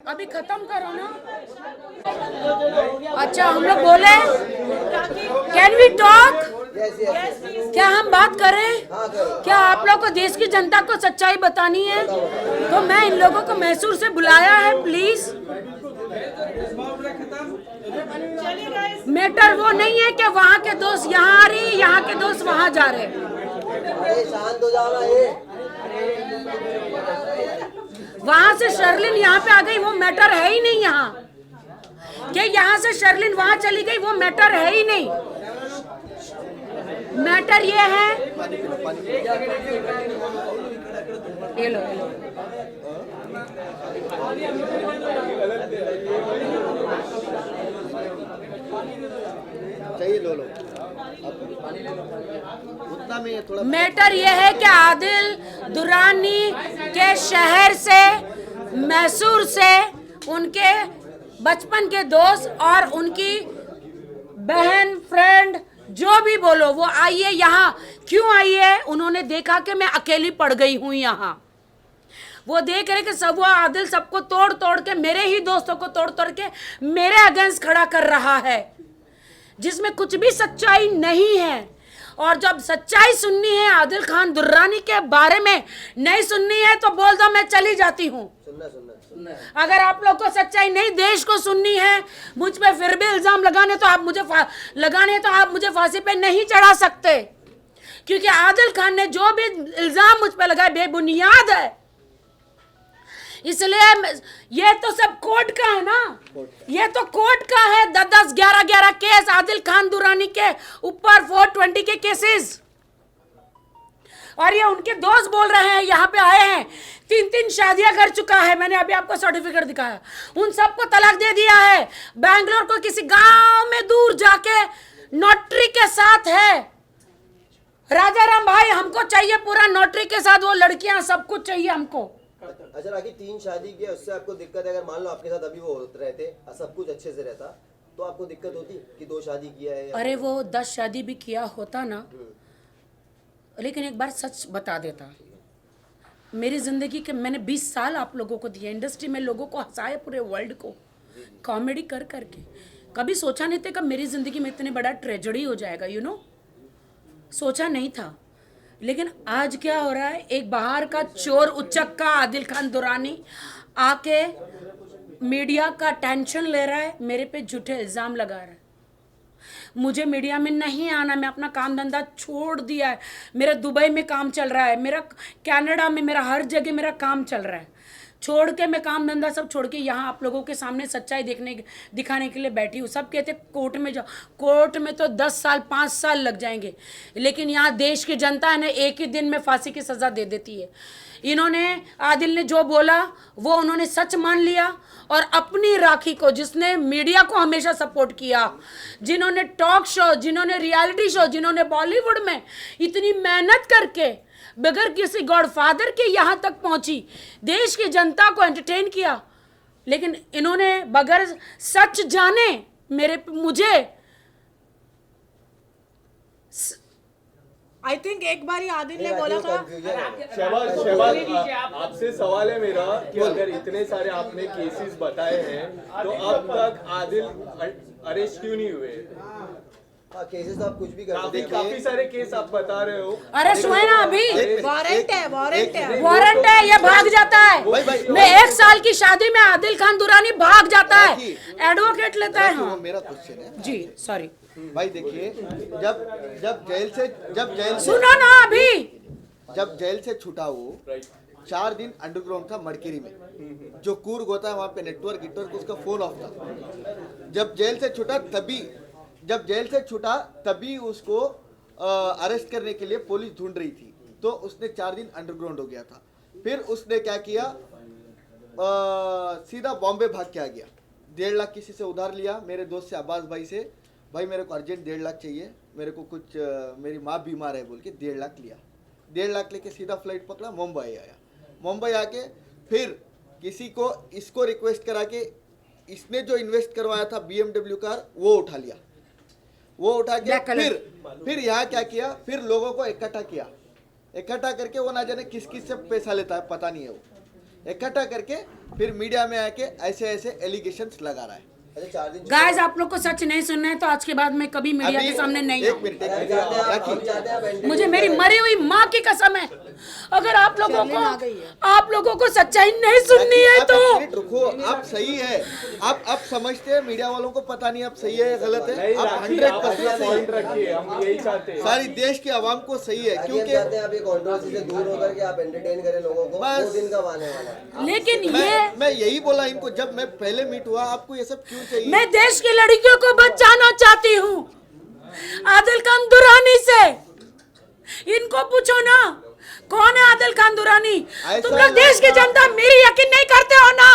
अभी खत्म करो ना। अच्छा हम लोग बोले कैन वी टॉक? क्या हम बात करें? क्या आप लोग को देश की जनता को सच्चाई बतानी है तो मैं इन लोगों को मैसूर से बुलाया है। प्लीज मैटर वो नहीं है कि वहाँ के दोस्त यहाँ आ रही, यहाँ के दोस्त वहाँ जा रहे। शांत हो जाओ ना। वहां से शर्लिन यहाँ पे आ गई, वो मैटर है ही नहीं। यहाँ कि यहाँ से शर्लिन वहां चली गई, वो मैटर है ही नहीं। मैटर ये है, ये लो, चाहिए लो उतना में थोड़ा। मैटर ये है कि आदिल दुरानी के शहर से, मैसूर से उनके बचपन के दोस्त और उनकी बहन, फ्रेंड, जो भी बोलो, वो आई है यहाँ। क्यों आई है? उन्होंने देखा कि मैं अकेली पड़ गई हूँ यहाँ। वो देख रहे कि सब वो आदिल सबको तोड़ तोड़ के, मेरे ही दोस्तों को तोड़ तोड़ के मेरे अगेंस्ट खड़ा कर रहा है, जिसमें कुछ भी सच्चाई नहीं है। और जब सच्चाई सुननी है आदिल खान दुर्रानी के बारे में नहीं सुननी है तो बोल दो, मैं चली जाती हूँ। अगर आप लोग को सच्चाई नहीं देश को सुननी है, मुझ पे फिर भी इल्जाम लगाने तो आप मुझे फांसी पे नहीं चढ़ा सकते, क्योंकि आदिल खान ने जो भी इल्जाम मुझ पे लगाए बेबुनियाद है। इसलिए ये तो सब कोर्ट का है ना, ये तो कोर्ट का है। 10-10, 11-11 केस आदिल खान दुरानी के ऊपर, 420 के केसेस। और ये उनके दोस्त बोल रहे हैं, यहाँ पे आए हैं, 3-3 शादियां कर चुका है। मैंने अभी आपको सर्टिफिकेट दिखाया। उन सबको तलाक दे दिया है। बैंगलोर को किसी गांव में दूर जाके नोटरी के साथ है। राजाराम भाई हमको चाहिए पूरा नोटरी के साथ, वो लड़कियां सब कुछ चाहिए हमको। अच्छा राखी, 3 शादी किया, उससे आपको दिक्कत है? अगर मान लो आपके साथ अभी वो रहते, सब कुछ अच्छे से रहता, तो आपको दिक्कत होती कि 2 शादी किया है? अरे वो 10 शादी भी किया होता ना, लेकिन एक बार सच बता देता। मेरी जिंदगी के मैंने 20 साल आप लोगों को दिए, इंडस्ट्री में लोगों को हंसाया, पूरे वर्ल्ड को कॉमेडी कर करके। कभी सोचा नहीं था कि मेरी जिंदगी में इतने बड़ा ट्रेजेडी हो जाएगा, सोचा नहीं था। लेकिन आज क्या हो रहा है, एक बाहर का चोर उचक्का आदिल खान दुरानी आके मीडिया का टेंशन ले रहा है, मेरे पे झूठे इल्जाम लगा रहा है। मुझे मीडिया में नहीं आना, मैं अपना काम धंधा छोड़ दिया है। मेरा दुबई में काम चल रहा है, मेरा कनाडा में, मेरा हर जगह मेरा काम चल रहा है। छोड़ के मैं काम धंधा सब छोड़ के यहाँ आप लोगों के सामने सच्चाई दिखाने के लिए बैठी हूँ। सब कहते कोर्ट में जाओ, कोर्ट में तो 10 साल 5 साल लग जाएंगे, लेकिन यहाँ देश की जनता है ना, एक ही दिन में फांसी की सज़ा दे देती है। इन्होंने, आदिल ने जो बोला वो उन्होंने सच मान लिया, और अपनी राखी को, जिसने मीडिया को हमेशा सपोर्ट किया, जिन्होंने टॉक शो, जिन्होंने रियलिटी शो, जिन्होंने बॉलीवुड में इतनी मेहनत करके बगैर किसी गॉडफादर के यहाँ तक पहुंची, देश की जनता को एंटरटेन किया, लेकिन इन्होंने बगैर सच जाने मुझे आई थिंक एक बार ही आदिल ने बोला था। शहबाज आपसे सवाल है मेरा कि अगर इतने सारे आपने केसेस बताए हैं तो अब तक आदिल अरेस्ट क्यों नहीं हुए? केसेस तो आप कुछ भी कर काफी सारे केस आप बता रहे हो। अरेस्ट हुए ना, अभी वारंट है वारंट है, ये भाग जाता है। मैं 1 साल की शादी में आदिल खान दुरानी भाग जाता है, एडवोकेट लेता है। हाँ मेरा क्वेश्चन है जी, सॉरी भाई, देखिए जब जेल से सुनो ना, अभी जब जेल से छूटा वो 4 दिन अंडरग्राउंड था मड़केरी में, जो कूर्ग होता है वहाँ पे नेटवर्क उसका फोन ऑफ था। जब जेल से छूटा तभी उसको अरेस्ट करने के लिए पुलिस ढूंढ रही थी, तो उसने 4 दिन अंडरग्राउंड हो गया था। फिर उसने क्या किया, सीधा बॉम्बे भाग के आ गया। 1.5 लाख किसी से उधार लिया, मेरे दोस्त से, अब्बास भाई से, भाई मेरे को अर्जेंट 1.5 लाख चाहिए, मेरे को कुछ मेरी माँ बीमार है बोल के 1.5 लाख लिया। 1.5 लाख लेके सीधा फ्लाइट पकड़ा, मुंबई आया। मुंबई आके फिर किसी को इसको रिक्वेस्ट करा के इसने जो इन्वेस्ट करवाया था BMW कार, वो उठा लिया। वो उठा के फिर यहाँ क्या किया, फिर लोगों को इकट्ठा किया, इकट्ठा करके वो ना जाने किस किस से पैसा लेता है, पता नहीं है। वो इकट्ठा करके फिर मीडिया में आके ऐसे ऐसे एलिगेशंस लगा रहा है। गाइस आप लोग को सच नहीं सुनना है तो आज के बाद मैं कभी मीडिया के सामने नहीं एक आऊँ। मिनट राखी, मुझे मेरी मरी हुई माँ की कसम है, अगर आप लोगों को सच्चाई नहीं सुननी है आप तो एक मिनट रुको। आप सही है, आप समझते हैं मीडिया वालों को पता नहीं आप सही है या गलत है। नहीं आप राखी, आप 100% अपना सही पॉइंट है, रखिए, हम यही चाहते हैं। सारी देश के आवाम को सही है, क्योंकि चाहते हैं आप ये कंट्रोवर्सी से दूर होकर के आप एंटरटेन करें लोगों को। बस। 2 दिन का आने वाला है। लेकिन ये मैं यही बोला इनको जब मैं पहले मीट हुआ, आपको ये सब क्यों चाहिए? मैं देश की लड़कियों को बचाना चाहती हूँ आदिल खान दुरानी से। इनको पूछो ना कौन है आदिल खान दुरानी। तुम लोग देश की जनता मेरी यकीन नहीं करते हो ना,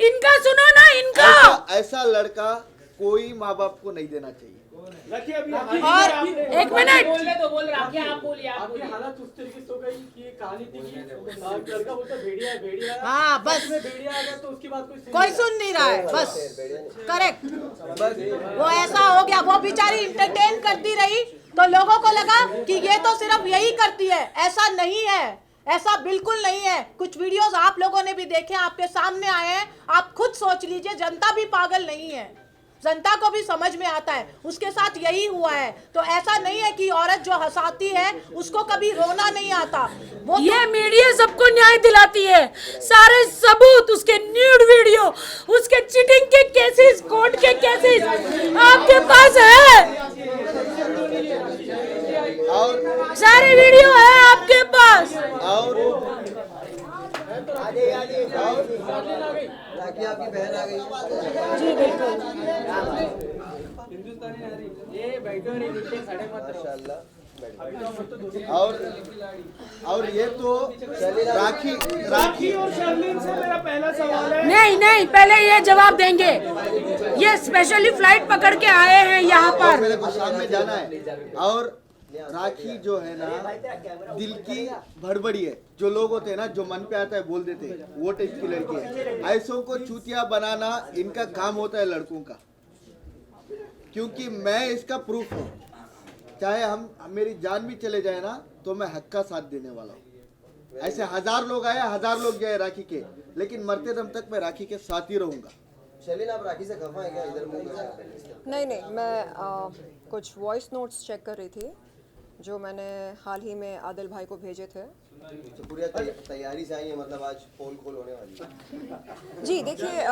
इनका सुनो ना, इनका। ऐसा लड़का कोई माँ बाप को नहीं देना चाहिए। और एक मिनट, हालत उस तरीके से हो गई कि ये कहानी थी कि लड़का बोलता भेड़िया है, भेड़िया है। हाँ बस उसमें भेड़िया आ गया तो उसके बाद कोई सुन नहीं रहा है, बस करेक्ट। वो ऐसा हो गया, वो बेचारी इंटरटेन करती रही तो लोगों को लगा कि ये तो सिर्फ यही करती है। ऐसा नहीं है, ऐसा बिल्कुल नहीं है। कुछ वीडियोस आप लोगों ने भी देखे, आपके सामने आए हैं, आप खुद सोच लीजिए। जनता भी पागल नहीं है, जनता को भी समझ में आता है। उसके साथ यही हुआ है। तो ऐसा नहीं है कि औरत जो हंसाती है उसको कभी रोना नहीं आता। वो ये मीडिया सबको न्याय दिलाती है, सारे सबूत, उसके न्यूड वीडियो, उसके चीटिंग के केसेस, कोर्ट के केसेस आपके पास है, और सारे वीडियो है आपके पास। राखी आपकी बहन आ गई। हिंदुस्तानी नारी ये बैठो नहीं नीचे खड़े मत रहो। माशाल्लाह। और ये तो राखी और शर्लिन से मेरा पहला सवाल है। नहीं, पहले ये जवाब देंगे। ये स्पेशली फ्लाइट पकड़ के आए हैं यहाँ पर। मेरे को शाम में जाना है। और राखी जो है ना, दिल की भड़बड़ी है। जो लोग होते हैं ना, जो मन पे आता है बोल देते हैं, वो टाइप की लड़की है। ऐसों को चूतिया बनाना इनका काम होता है लड़कों का, क्योंकि मैं इसका प्रूफ हूँ। चाहे हम मेरी जान भी चले जाए ना तो मैं हक का साथ देने वाला हूँ। ऐसे 1000 लोग आए, 1000 लोग गए राखी के, लेकिन मरते दम तक मैं राखी के साथ ही रहूंगा। शर्लिन आप राखी से खफा है क्या? इधर मुंह कर रहे हैं। नहीं, मैं कुछ वॉइस नोट्स चेक कर रही थी जो मैंने हाल ही में आदिल भाई को भेजे थे। तो पूरी तैयारी से आई है, मतलब आज पोल खोल होने वाली है। जी देखिए,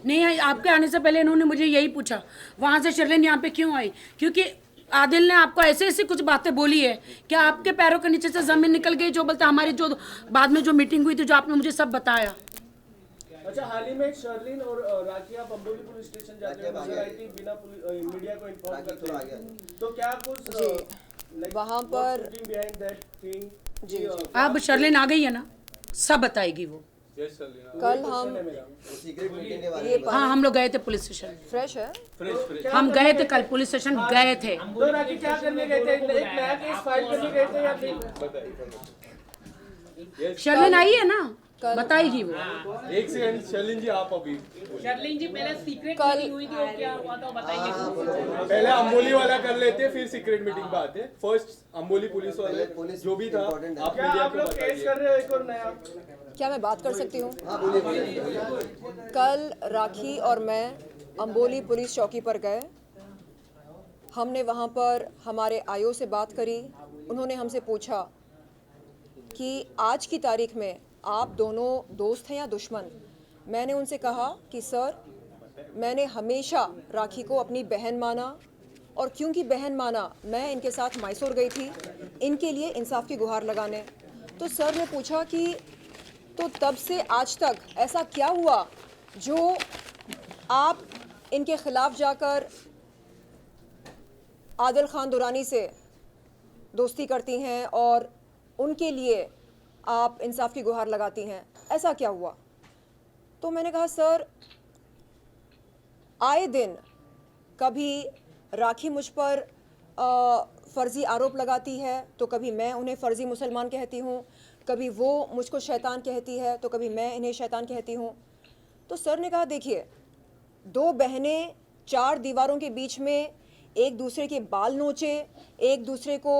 नहीं, आपके आने से पहले इन्होंने मुझे यही पूछा वहाँ से शर्लिन यहाँ पे क्यों आई, क्योंकि आदिल ने आपको ऐसे ऐसी कुछ बातें बोली है कि आपके पैरों के नीचे से जमीन निकल गई। जो बोलते हमारी जो बाद में जो मीटिंग हुई थी, जो आपने मुझे सब बताया। अच्छा, हाल ही में शर्लिन और राखी आप अम्बोली पुलिस स्टेशन जाते हुए नजर आई थी बिना मीडिया को इन्फॉर्म करते हुए। तो क्या कुछ वहाँ पर बिहाइंड दैट थिंग? जी अब शर्लिन आ गई है ना, सब बताएगी वो। कल हम सीक्रेट मीटिंग के बारे ये में हाँ, हम लोग गए थे पुलिस स्टेशन, फ्रेश है। हम गए थे कल पुलिस स्टेशन गए थे। तो राखी क्या करने गए थे? एक नया केस फाइल करने गए थे या फिर? शर्लिन आई है ना, बताएगी वो। एक सेकंड शर्लिन जी, आप अभी शर्लिन जी पहले सीक्रेट कल- मीटिंग हुई थी और क्या हुआ था वो बताइए। पहले अम्बोली वाला कर लेते, फिर सीक्रेट मीटिंग पे आते। फर्स्ट अम्बोली पुलिस वाले पुलिस जो भी था, important है। आप क्या मीडिया आप को लोग केस बताइए। कर रहे हो एक और नया? क्या मैं बात कर सकती हूँ? हाँ बोलिए। कल राखी और मैं अम्बोली पुलिस चौकी पर गए। हमने वहाँ पर हमारे आईओ से बात करी। उन्होंने हमसे पूछा कि आज की तारीख में आप दोनों दोस्त हैं या दुश्मन। मैंने उनसे कहा कि सर, मैंने हमेशा राखी को अपनी बहन माना, और क्योंकि बहन माना मैं इनके साथ मैसूर गई थी इनके लिए इंसाफ की गुहार लगाने। तो सर ने पूछा कि तो तब से आज तक ऐसा क्या हुआ जो आप इनके खिलाफ जाकर आदिल खान दुरानी से दोस्ती करती हैं और उनके लिए आप इंसाफ की गुहार लगाती हैं, ऐसा क्या हुआ? तो मैंने कहा सर, आए दिन कभी राखी मुझ पर फ़र्ज़ी आरोप लगाती है, तो कभी मैं उन्हें फ़र्ज़ी मुसलमान कहती हूँ, कभी वो मुझको शैतान कहती है, तो कभी मैं इन्हें शैतान कहती हूँ। तो सर ने कहा देखिए, 2 बहनें 4 दीवारों के बीच में एक दूसरे के बाल नोचे, एक दूसरे को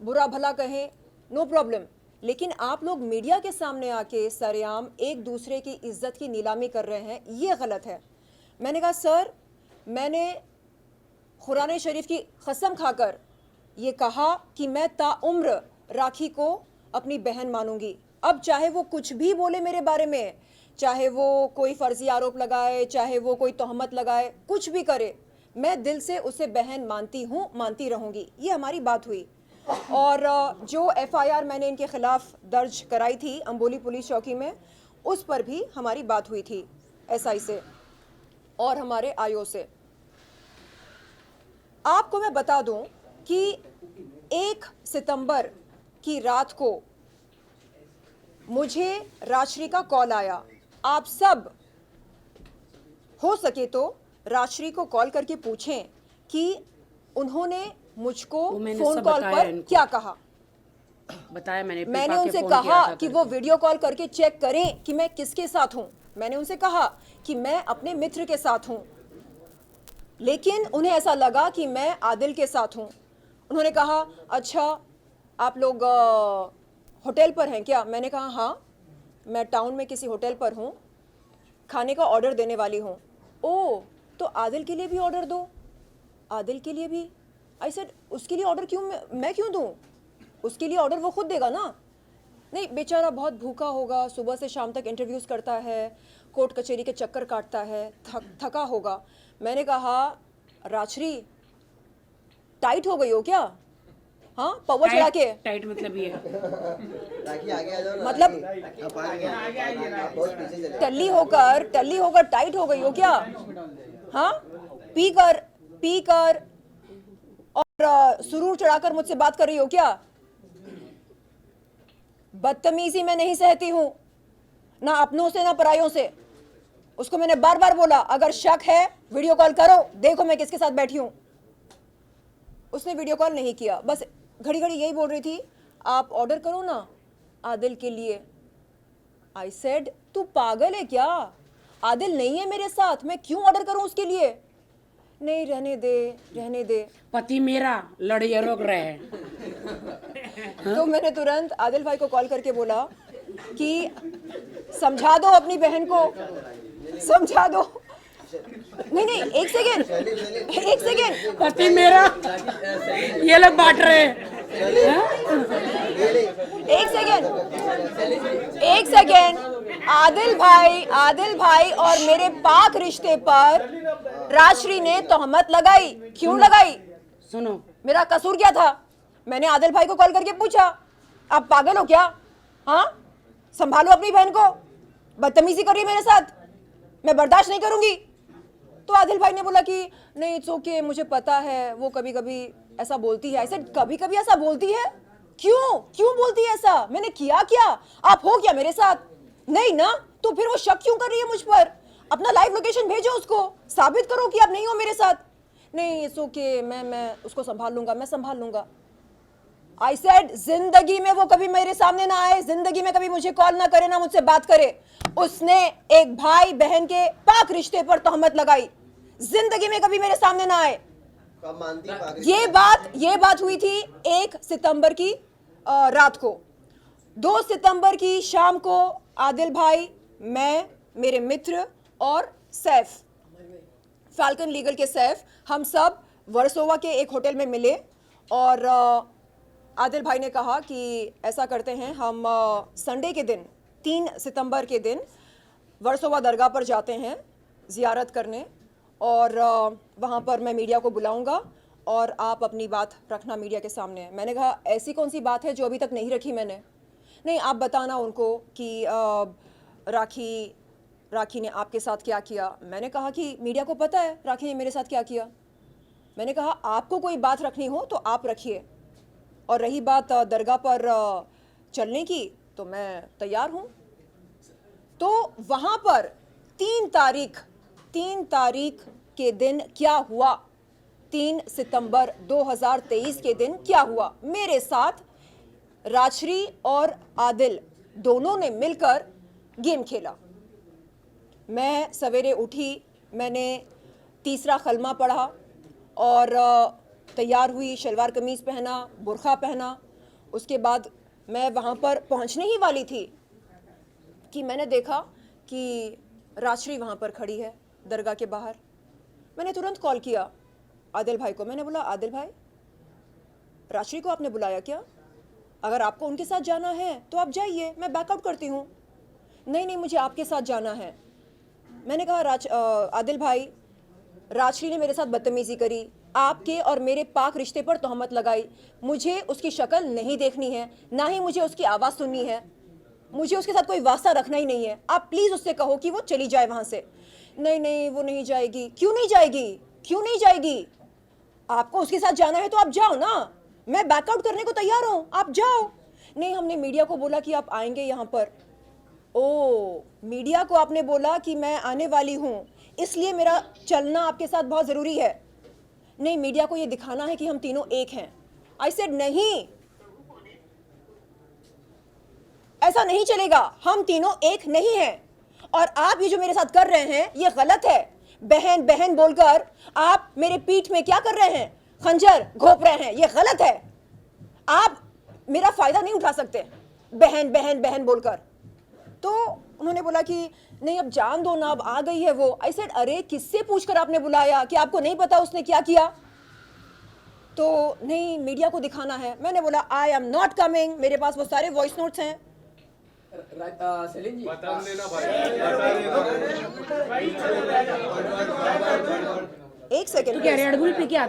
बुरा भला कहें, नो प्रॉब्लम, लेकिन आप लोग मीडिया के सामने आके सरेआम एक दूसरे की इज्जत की नीलामी कर रहे हैं, ये गलत है। मैंने कहा सर, मैंने कुरान शरीफ की कसम खाकर ये कहा कि मैं ताउम्र राखी को अपनी बहन मानूंगी। अब चाहे वो कुछ भी बोले मेरे बारे में, चाहे वो कोई फर्जी आरोप लगाए, चाहे वो कोई तोहमत लगाए, कुछ भी करे, मैं दिल से उसे बहन मानती हूँ, मानती रहूँगी। ये हमारी बात हुई। और जो एफआईआर मैंने इनके खिलाफ दर्ज कराई थी अंबोली पुलिस चौकी में, उस पर भी हमारी बात हुई थी एसआई से और हमारे आईओ से। आपको मैं बता दूं कि 1 सितंबर की रात को मुझे राजश्री का कॉल आया। आप सब हो सके तो राजश्री को कॉल करके पूछें कि उन्होंने मुझको वो मैंने फोन सब कॉल बताया पर इनको। क्या कहा। बताया मैंने मैंने पापा के उनसे फोन किया कहा था कि करके। वो वीडियो कॉल करके चेक करें कि मैं किसके साथ हूं। मैंने उनसे कहा कि मैं अपने मित्र के साथ हूं, लेकिन उन्हें ऐसा लगा कि मैं आदिल के साथ हूं। उन्होंने कहा अच्छा आप लोग होटल पर हैं क्या? मैंने कहा हाँ, मैं टाउन में किसी होटल पर हूं, खाने का ऑर्डर देने वाली हूं। ओ, तो आदिल के लिए भी ऑर्डर दो, आदिल के लिए भी। आई सेड उसके लिए ऑर्डर क्यों मैं क्यों दूं? उसके लिए ऑर्डर वो खुद देगा ना। नहीं, बेचारा बहुत भूखा होगा, सुबह से शाम तक इंटरव्यूज़ करता है, कोर्ट कचहरी के चक्कर काटता है, थका होगा। मैंने कहा राजश्री टाइट हो गई हो क्या? हाँ, पावर चढ़ा के टाइट मतलब ये राखी आगे आ जाओ ना, मतलब राखी। आप आप बहुत पीछे चले टल्ली होकर टाइट हो गई हो क्या? हाँ, पी कर और सुरूर चढ़ाकर मुझसे बात कर रही हो क्या? बदतमीजी मैं नहीं सहती हूं, ना अपनों से ना परायों से। उसको मैंने बार बार बोला अगर शक है वीडियो कॉल करो, देखो मैं किसके साथ बैठी हूं। उसने वीडियो कॉल नहीं किया, बस घड़ी घड़ी यही बोल रही थी आप ऑर्डर करो ना आदिल के लिए। आई सेड तू पागल है क्या? आदिल नहीं है मेरे साथ, मैं क्यों ऑर्डर करूं उसके लिए? नहीं, रहने दे। पति मेरा लड़िए रोक रहे हैं। तो मैंने तुरंत आदिल भाई को कॉल करके बोला कि समझा दो अपनी बहन को, समझा दो। नहीं, एक सेकेंड। पति मेरा ये लोग बांट रहे हैं। एक सेकेंड। आदिल भाई और मेरे पाक रिश्ते पर राजश्री ने तोहमत लगाई। क्यों लगाई? सुनो, मेरा कसूर क्या था? मैंने आदिल भाई को कॉल करके पूछा आप पागल हो क्या? हाँ, संभालो अपनी बहन को, बदतमीजी कर रही है मेरे साथ, मैं बर्दाश्त नहीं करूंगी। तो आदिल भाई ने बोला कि नहीं इट्स ओके, मुझे पता है वो कभी कभी ऐसा बोलती है। ऐसे कभी कभी ऐसा बोलती है? क्यों बोलती है ऐसा? मैंने किया क्या? आप हो क्या मेरे साथ? नहीं ना, तो फिर वो शक क्यों कर रही है मुझ पर? अपना लाइव लोकेशन भेजो, उसको साबित करो कि आप नहीं हो मेरे साथ। नहीं इट्स ओके, मैं उसको संभाल लूंगा, मैं संभाल लूंगा। आई सेड जिंदगी में वो कभी मेरे सामने ना आए, जिंदगी में कभी मुझे कॉल ना करे, ना मुझसे बात करे। उसने एक भाई बहन के पाक रिश्ते पर तोहमत लगाई, जिंदगी में कभी मेरे सामने ना आए। कब मानती है पागल? ये बात हुई थी 1 सितंबर की रात को। 2 सितंबर की शाम को आदिल भाई, मैं, मेरे मित्र और सैफ, फाल्कन लीगल के सैफ, हम सब वर्सोवा के एक होटल में मिले और आदिल भाई ने कहा कि ऐसा करते हैं हम संडे के दिन 3 सितंबर के दिन वर्सोवा दरगाह पर जाते हैं ज़ियारत करने और वहाँ पर मैं मीडिया को बुलाऊंगा और आप अपनी बात रखना मीडिया के सामने। मैंने कहा ऐसी कौन सी बात है जो अभी तक नहीं रखी मैंने? नहीं, आप बताना उनको कि राखी ने आपके साथ क्या किया। मैंने कहा कि मीडिया को पता है राखी ने मेरे साथ क्या किया। मैंने कहा आपको कोई बात रखनी हो तो आप रखिए, और रही बात दरगाह पर चलने की तो मैं तैयार हूँ। तो वहाँ पर 3 तारीख के दिन क्या हुआ, 3 सितंबर 2023 के दिन क्या हुआ? मेरे साथ राजश्री और आदिल दोनों ने मिलकर गेम खेला। मैं सवेरे उठी, मैंने तीसरा खलमा पढ़ा और तैयार हुई, शलवार कमीज़ पहना, बुर्खा पहना। उसके बाद मैं वहाँ पर पहुँचने ही वाली थी कि मैंने देखा कि राजश्री वहाँ पर खड़ी है दरगाह के बाहर। मैंने तुरंत कॉल किया आदिल भाई को। मैंने बोला, आदिल भाई, राजश्री को आपने बुलाया क्या? अगर आपको उनके साथ जाना है तो आप जाइए, मैं बैकआउट करती हूँ। नहीं, मुझे आपके साथ जाना है। मैंने कहा, आदिल भाई, राजश्री ने मेरे साथ बदतमीज़ी करी, आपके और मेरे पाक रिश्ते पर तोहमत लगाई। मुझे उसकी शक्ल नहीं देखनी है, ना ही मुझे उसकी आवाज़ सुननी है, मुझे उसके साथ कोई वास्ता रखना ही नहीं है। आप प्लीज़ उससे कहो कि वो चली जाए वहाँ से। नहीं, वो नहीं जाएगी। क्यों नहीं जाएगी? आपको उसके साथ जाना है तो आप जाओ ना, मैं बैकआउट करने को तैयार हूँ, आप जाओ। नहीं, हमने मीडिया को बोला कि आप आएंगे यहाँ पर। ओ, मीडिया को आपने बोला कि मैं आने वाली हूँ, इसलिए मेरा चलना आपके साथ बहुत ज़रूरी है। नहीं, मीडिया को ये दिखाना है कि हम तीनों एक हैं। आई सेड नहीं, ऐसा नहीं चलेगा, हम तीनों एक नहीं हैं। और आप ये जो मेरे साथ कर रहे हैं ये गलत है। बहन बहन बोलकर आप मेरे पीठ में क्या कर रहे हैं? खंजर घोंप रहे हैं, ये गलत है। आप मेरा फायदा नहीं उठा सकते बहन बहन बहन बोलकर। तो उन्होंने बोला कि नहीं, अब जान दो ना, अब आ गई है वो। आई सेड, अरे किससे पूछकर आपने बुलाया कि आपको नहीं पता उसने क्या किया? तो नहीं, मीडिया को दिखाना है। मैंने बोला, आई एम नॉट कमिंग, मेरे पास वो सारे वॉइस नोट्स हैं। सेलिन जी, बता देना भाई। एक सेकेंड, क्या रेड बुल पी के आता